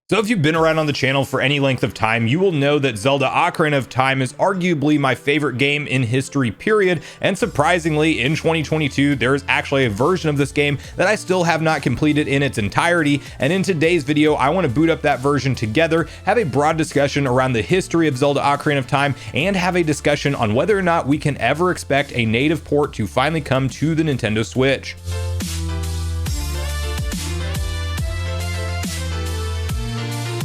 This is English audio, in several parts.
So if you've been around on the channel for any length of time, you will know that Zelda Ocarina of Time is arguably my favorite game in history, period. And surprisingly, in 2022, there is actually a version of this game that I still have not completed in its entirety. And in today's video, I want to boot up that version together, have a broad discussion around the history of Zelda Ocarina of Time, and have a discussion on whether or not we can ever expect a native port to finally come to the Nintendo Switch.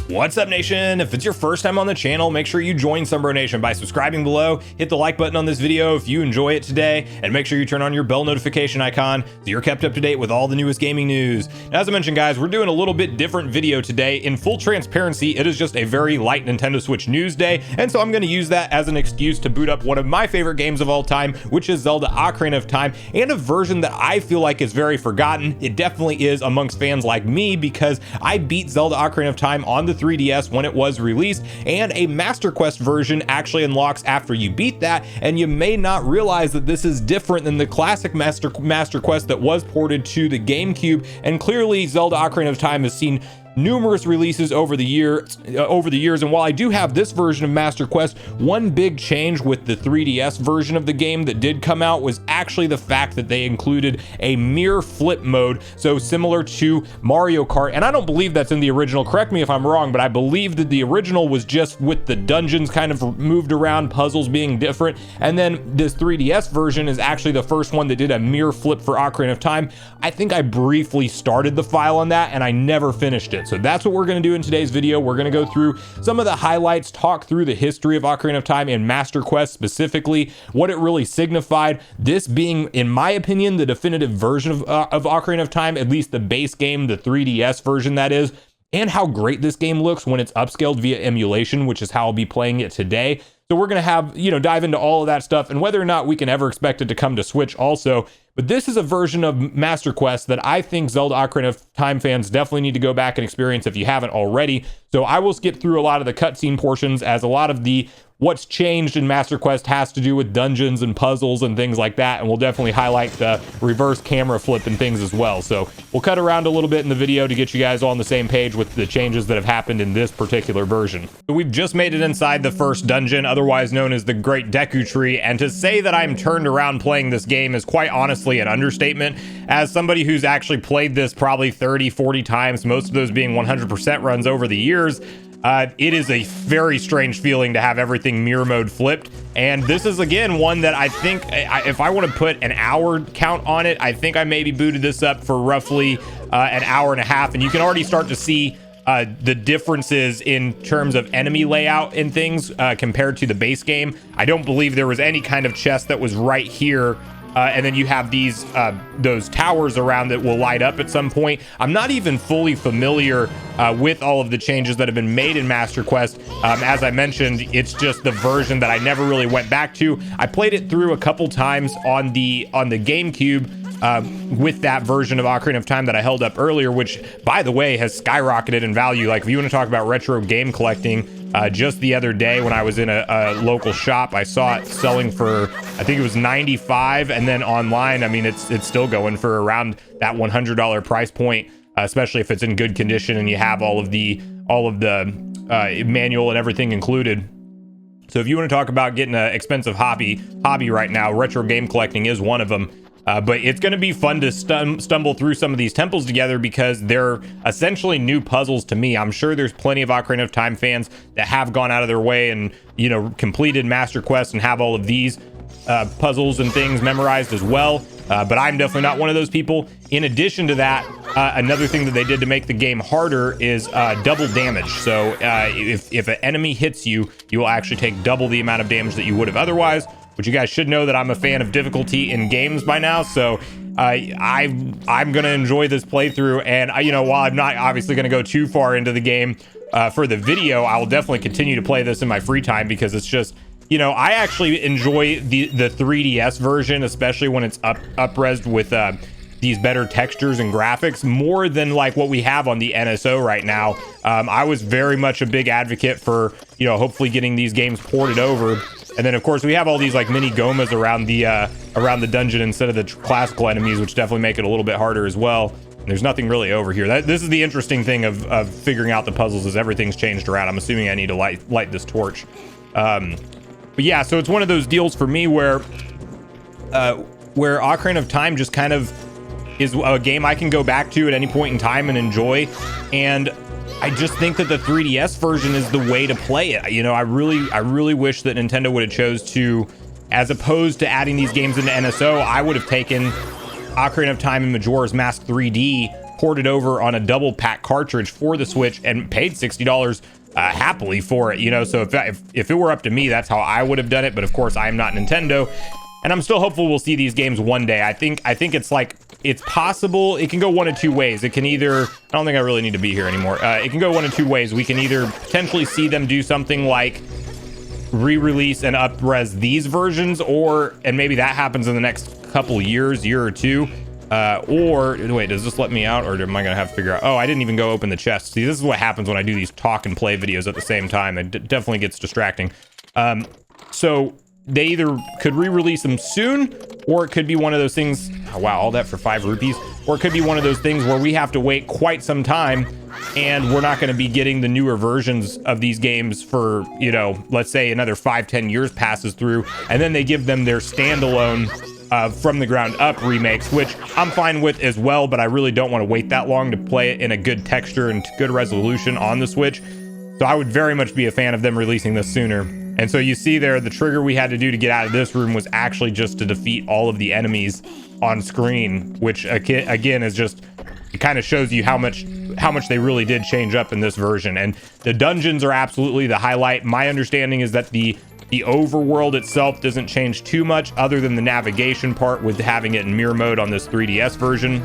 What's up, Nation? If it's your first time on the channel, make sure you join Sunbro Nation by subscribing below, hit the like button on this video if you enjoy it today, and make sure you turn on your bell notification icon so you're kept up to date with all the newest gaming news. Now, as I mentioned, guys, we're doing a little bit different video today. In full transparency, it is just a very light Nintendo Switch news day, and so I'm going to use that as an excuse to boot up one of my favorite games of all time, which is Zelda Ocarina of Time, and a version that I feel like is very forgotten. It definitely is amongst fans like me, because I beat Zelda Ocarina of Time on the 3DS when it was released, and a Master Quest version actually unlocks after you beat that, and you may not realize that this is different than the classic Master Quest that was ported to the GameCube. And clearly Zelda Ocarina of Time has seen numerous releases over the years, and while I do have this version of Master Quest, one big change with the 3DS version of the game that did come out was actually the fact that they included a mirror flip mode, so similar to Mario Kart. And I don't believe that's in the original, correct me if I'm wrong, but I believe that the original was just with the dungeons kind of moved around, puzzles being different, and then this 3DS version is actually the first one that did a mirror flip for Ocarina of Time. I think I briefly started the file on that and I never finished it. So that's what we're going to do in today's video. We're going to go through some of the highlights, talk through the history of Ocarina of Time and Master Quest specifically, what it really signified, this being, in my opinion, the definitive version of Ocarina of Time, at least the base game, the 3DS version that is, and how great this game looks when it's upscaled via emulation, which is how I'll be playing it today. So we're going to have, dive into all of that stuff and whether or not we can ever expect it to come to Switch also. But this is a version of Master Quest that I think Zelda Ocarina of Time fans definitely need to go back and experience if you haven't already. So I will skip through a lot of the cutscene portions, as a lot of the what's changed in Master Quest has to do with dungeons and puzzles and things like that, and we'll definitely highlight the reverse camera flip and things as well. So we'll cut around a little bit in the video to get you guys all on the same page with the changes that have happened in this particular version. So we've just made it inside the first dungeon, otherwise known as the Great Deku Tree, and to say that I'm turned around playing this game is quite honestly an understatement. As somebody who's actually played this probably 30-40 times, most of those being 100% runs over the years, it is a very strange feeling to have everything mirror mode flipped. And this is, again, one that I think, if I want to put an hour count on it, I think I maybe booted this up for roughly an hour and a half. And you can already start to see the differences in terms of enemy layout and things compared to the base game. I don't believe there was any kind of chest that was right here. And then you have these those towers around that will light up at some point. I'm not even fully familiar with all of the changes that have been made in Master Quest. As I mentioned, it's just the version that I never really went back to. I played it through a couple times on the GameCube with that version of Ocarina of Time that I held up earlier, which, by the way, has skyrocketed in value. Like, if you want to talk about retro game collecting, just the other day when I was in a local shop, I saw it selling for, I think it was $95, and then online, I mean, it's still going for around that $100 price point, especially if it's in good condition and you have all of the manual and everything included. So if you want to talk about getting an expensive hobby right now, retro game collecting is one of them. But it's going to be fun to stumble through some of these temples together, because they're essentially new puzzles to me. I'm sure there's plenty of Ocarina of Time fans that have gone out of their way and, completed Master Quest and have all of these puzzles and things memorized as well. But I'm definitely not one of those people. In addition to that, another thing that they did to make the game harder is double damage. So if an enemy hits you, you will actually take double the amount of damage that you would have otherwise. Which you guys should know that I'm a fan of difficulty in games by now, so I'm gonna enjoy this playthrough. And while I'm not obviously gonna go too far into the game for the video, I will definitely continue to play this in my free time, because it's just, I actually enjoy the 3DS version, especially when it's up-resed with these better textures and graphics, more than like what we have on the NSO right now. I was very much a big advocate for, hopefully getting these games ported over. And then, of course, we have all these like mini gomas around the dungeon instead of the classical enemies, which definitely make it a little bit harder as well. There's nothing really over here. This is the interesting thing of figuring out the puzzles, is everything's changed around. I'm assuming I need to light this torch. But yeah, so it's one of those deals for me where Ocarina of Time just kind of is a game I can go back to at any point in time and enjoy. And I just think that the 3DS version is the way to play it. You know, I really wish that Nintendo would have chose to, as opposed to adding these games into NSO, I would have taken Ocarina of Time and Majora's Mask 3D, ported over on a double pack cartridge for the Switch, and paid $60 happily for it. You know, so if it were up to me, that's how I would have done it. But of course, I am not Nintendo, and I'm still hopeful we'll see these games one day. I think it's like, it's possible it can go one of two ways. It can either, I don't think I really need to be here anymore. It can go one of two ways. We can either potentially see them do something like re-release and up-res these versions, and maybe that happens in the next couple years, year or two, or wait, does this let me out, or am I gonna have to figure out? Oh, I didn't even go open the chest. See, this is what happens when I do these talk and play videos at the same time. It definitely gets distracting. So they either could re-release them soon, or it could be one of those things. Oh, wow, all that for 5 rupees. Or it could be one of those things where we have to wait quite some time, and we're not going to be getting the newer versions of these games for, you know, let's say another 5-10 years passes through, and then they give them their standalone from the ground up remakes, which I'm fine with as well, but I really don't want to wait that long to play it in a good texture and good resolution on the Switch. So I would very much be a fan of them releasing this sooner. And so you see there, the trigger we had to do to get out of this room was actually just to defeat all of the enemies on screen, which again is just, it kind of shows you how much they really did change up in this version. And the dungeons are absolutely the highlight. My understanding is that the overworld itself doesn't change too much, other than the navigation part with having it in mirror mode on this 3DS version.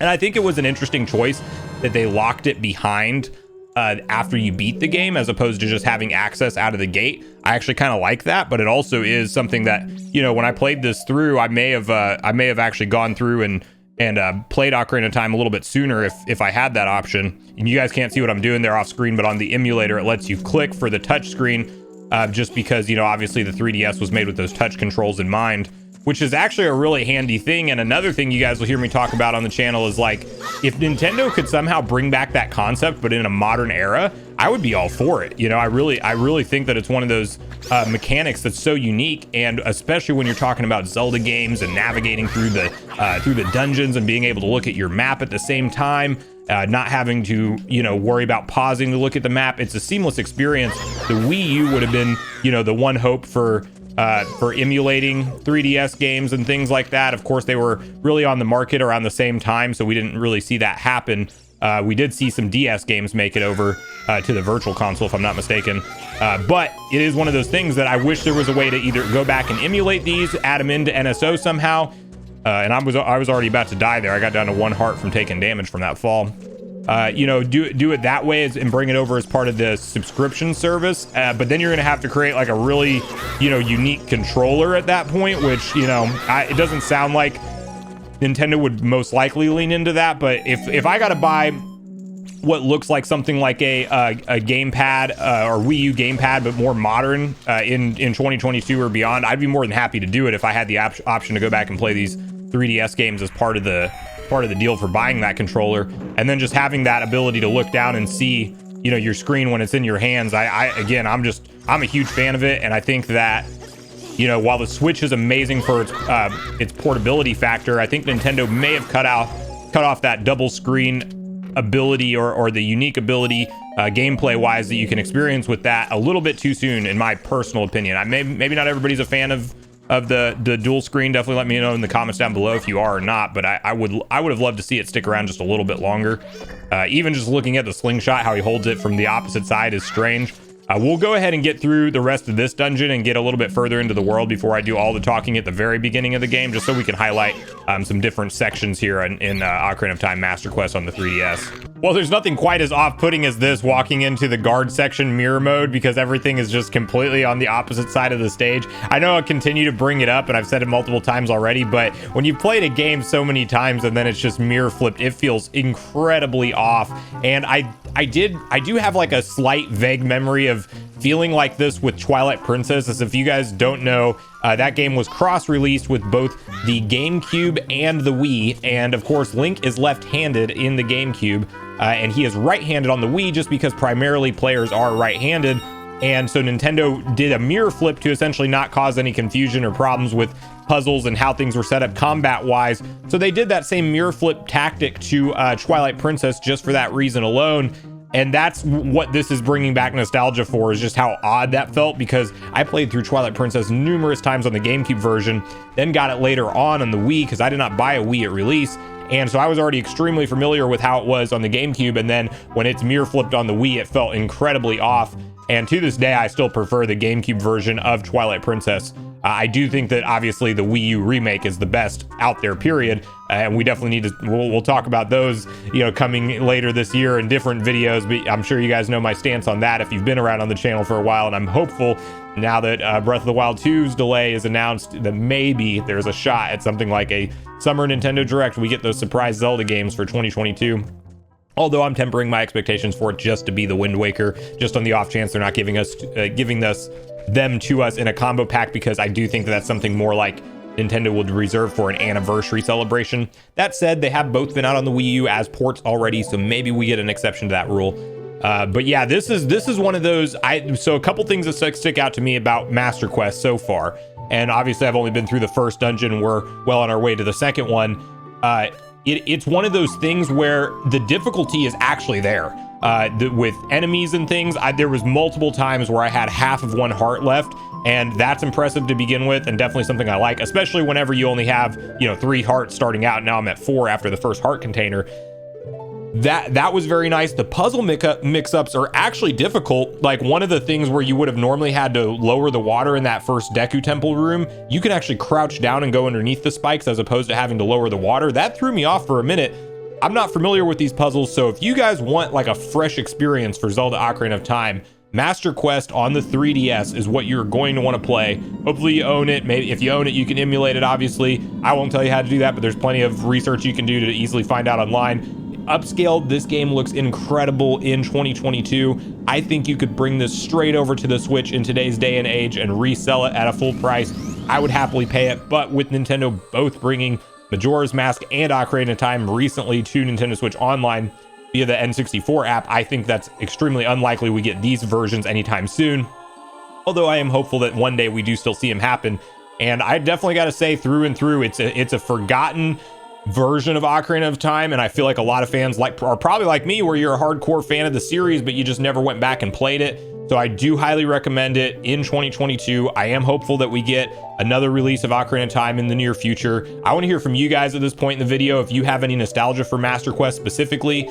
And I think it was an interesting choice that they locked it behind after you beat the game, as opposed to just having access out of the gate. I actually kind of like that, but it also is something that, you know, when I played this through, I may have actually gone through and played Ocarina of Time a little bit sooner if I had that option. And you guys can't see what I'm doing there off screen, but on the emulator, it lets you click for the touch screen, just because, you know, obviously the 3DS was made with those touch controls in mind, which is actually a really handy thing. And another thing you guys will hear me talk about on the channel is, like, if Nintendo could somehow bring back that concept, but in a modern era, I would be all for it. You know, I really think that it's one of those mechanics that's so unique, and especially when you're talking about Zelda games and navigating through the dungeons and being able to look at your map at the same time, not having to, you know, worry about pausing to look at the map. It's a seamless experience. The Wii U would have been, you know, the one hope for emulating 3DS games and things like that. Of course, they were really on the market around the same time, so we didn't really see that happen. We did see some DS games make it over to the Virtual Console, if I'm not mistaken. But it is one of those things that I wish there was a way to either go back and emulate these, add them into NSO somehow. And I was already about to die there. I got down to 1 heart from taking damage from that fall. You know, do it that way and bring it over as part of the subscription service. But then you're going to have to create like a really, you know, unique controller at that point, which, you know, it doesn't sound like Nintendo would most likely lean into that. But if I got to buy what looks like something like a gamepad or Wii U gamepad, but more modern in 2022 or beyond, I'd be more than happy to do it if I had the option to go back and play these 3DS games as part of the deal for buying that controller, and then just having that ability to look down and see, you know, your screen when it's in your hands. I'm a huge fan of it, and I think that, you know, while the Switch is amazing for its portability factor, I think Nintendo may have cut off that double screen ability or the unique ability gameplay wise that you can experience with that a little bit too soon, in my personal opinion. Maybe not everybody's a fan of the dual screen. Definitely let me know in the comments down below if you are or not, but I would have loved to see it stick around just a little bit longer. Even just looking at the slingshot, how he holds it from the opposite side is strange. We'll go ahead and get through the rest of this dungeon and get a little bit further into the world before I do all the talking at the very beginning of the game, just so we can highlight some different sections here in Ocarina of Time Master Quest on the 3DS. Well, there's nothing quite as off-putting as this, walking into the guard section mirror mode, because everything is just completely on the opposite side of the stage. I know I'll continue to bring it up, and I've said it multiple times already, but when you've played a game so many times and then it's just mirror flipped, it feels incredibly off. And I do have like a slight vague memory of feeling like this with Twilight Princess. As if you guys don't know, that game was cross-released with both the GameCube and the Wii, and of course Link is left-handed in the GameCube, and he is right-handed on the Wii just because primarily players are right-handed. And so Nintendo did a mirror flip to essentially not cause any confusion or problems with puzzles and how things were set up combat-wise. So they did that same mirror flip tactic to Twilight Princess just for that reason alone. And that's what this is bringing back nostalgia for, is just how odd that felt, because I played through Twilight Princess numerous times on the GameCube version, then got it later on the Wii, because I did not buy a Wii at release. And so I was already extremely familiar with how it was on the GameCube, and then when it's mirror flipped on the Wii, it felt incredibly off. And to this day, I still prefer the GameCube version of Twilight Princess. I do think that obviously the Wii U remake is the best out there, period. And we definitely need to, we'll talk about those, coming later this year in different videos. But I'm sure you guys know my stance on that if you've been around on the channel for a while. And I'm hopeful now that Breath of the Wild 2's delay is announced that maybe there's a shot at something like a Summer Nintendo Direct. We get those surprise Zelda games for 2022. Although I'm tempering my expectations for it just to be the Wind Waker, just on the off chance they're not giving them to us in a combo pack, because I do think that that's something more like Nintendo would reserve for an anniversary celebration. That said, they have both been out on the Wii U as ports already, so maybe we get an exception to that rule. But yeah, this is one of those. So a couple things that stick out to me about Master Quest so far, and obviously I've only been through the first dungeon. We're well on our way to the second one. It's one of those things where the difficulty is actually there. With enemies and things, there was multiple times where I had half of one heart left, and that's impressive to begin with, and definitely something I like, especially whenever you only have 3 hearts starting out. Now I'm at 4 after the first heart container. That was very nice. The puzzle mix-ups are actually difficult. Like, one of the things where you would have normally had to lower the water in that first Deku Temple room, you can actually crouch down and go underneath the spikes as opposed to having to lower the water. That threw me off for a minute. I'm not familiar with these puzzles, so if you guys want like a fresh experience for Zelda Ocarina of Time, Master Quest on the 3DS is what you're going to want to play. Hopefully you own it. Maybe if you own it, you can emulate it, obviously. I won't tell you how to do that, but there's plenty of research you can do to easily find out online. Upscaled, this game looks incredible in 2022. I think you could bring this straight over to the Switch in today's day and age and resell it at a full price. I would happily pay it, but with Nintendo both bringing Majora's Mask and Ocarina of Time recently to Nintendo Switch Online via the N64 app, I think that's extremely unlikely we get these versions anytime soon. Although I am hopeful that one day we do still see them happen. And I definitely got to say, through and through, it's a forgotten version of Ocarina of Time, and I feel like a lot of fans are probably like me, where you're a hardcore fan of the series, but you just never went back and played it. So I do highly recommend it in 2022. I am hopeful that we get another release of Ocarina of Time in the near future. I want to hear from you guys at this point in the video if you have any nostalgia for Master Quest specifically.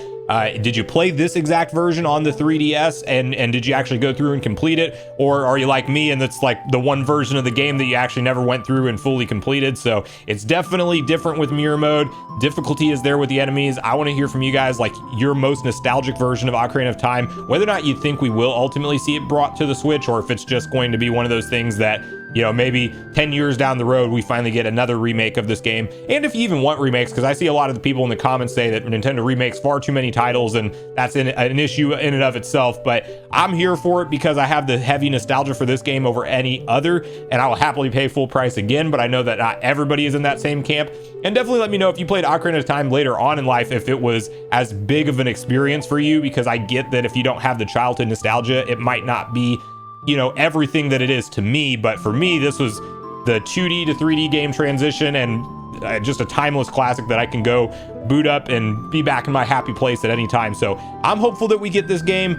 Did you play this exact version on the 3DS, and did you actually go through and complete it? Or are you like me and that's like the one version of the game that you actually never went through and fully completed? So it's definitely different with mirror mode. Difficulty is there with the enemies. I want to hear from you guys, like, your most nostalgic version of Ocarina of Time, whether or not you think we will ultimately see it brought to the Switch, or if it's just going to be one of those things that, maybe 10 years down the road, we finally get another remake of this game. And if you even want remakes, because I see a lot of the people in the comments say that Nintendo remakes far too many titles, and that's an issue in and of itself. But I'm here for it because I have the heavy nostalgia for this game over any other, and I will happily pay full price again. But I know that not everybody is in that same camp. And definitely let me know if you played Ocarina of Time later on in life, if it was as big of an experience for you, because I get that if you don't have the childhood nostalgia, it might not be everything that it is to me. But for me, this was the 2D to 3D game transition, and just a timeless classic that I can go boot up and be back in my happy place at any time. So I'm hopeful that we get this game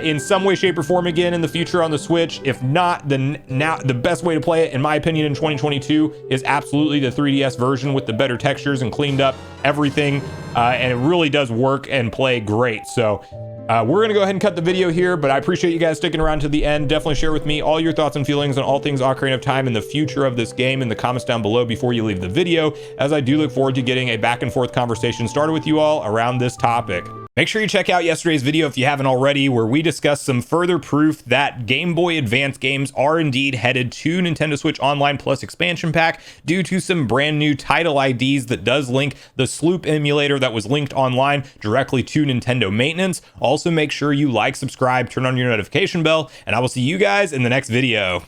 in some way, shape, or form again in the future on the Switch. If not, then now the best way to play it, in my opinion, in 2022 is absolutely the 3DS version with the better textures and cleaned up everything, and it really does work and play great. So we're gonna go ahead and cut the video here, but I appreciate you guys sticking around to the end. Definitely share with me all your thoughts and feelings on all things Ocarina of Time and the future of this game in the comments down below before you leave the video, as I do look forward to getting a back and forth conversation started with you all around this topic. Make sure you check out yesterday's video if you haven't already, where we discussed some further proof that Game Boy Advance games are indeed headed to Nintendo Switch Online Plus expansion pack due to some brand new title IDs that does link the Sloop emulator that was linked online directly to Nintendo maintenance. Also, make sure you like, subscribe, turn on your notification bell, and I will see you guys in the next video.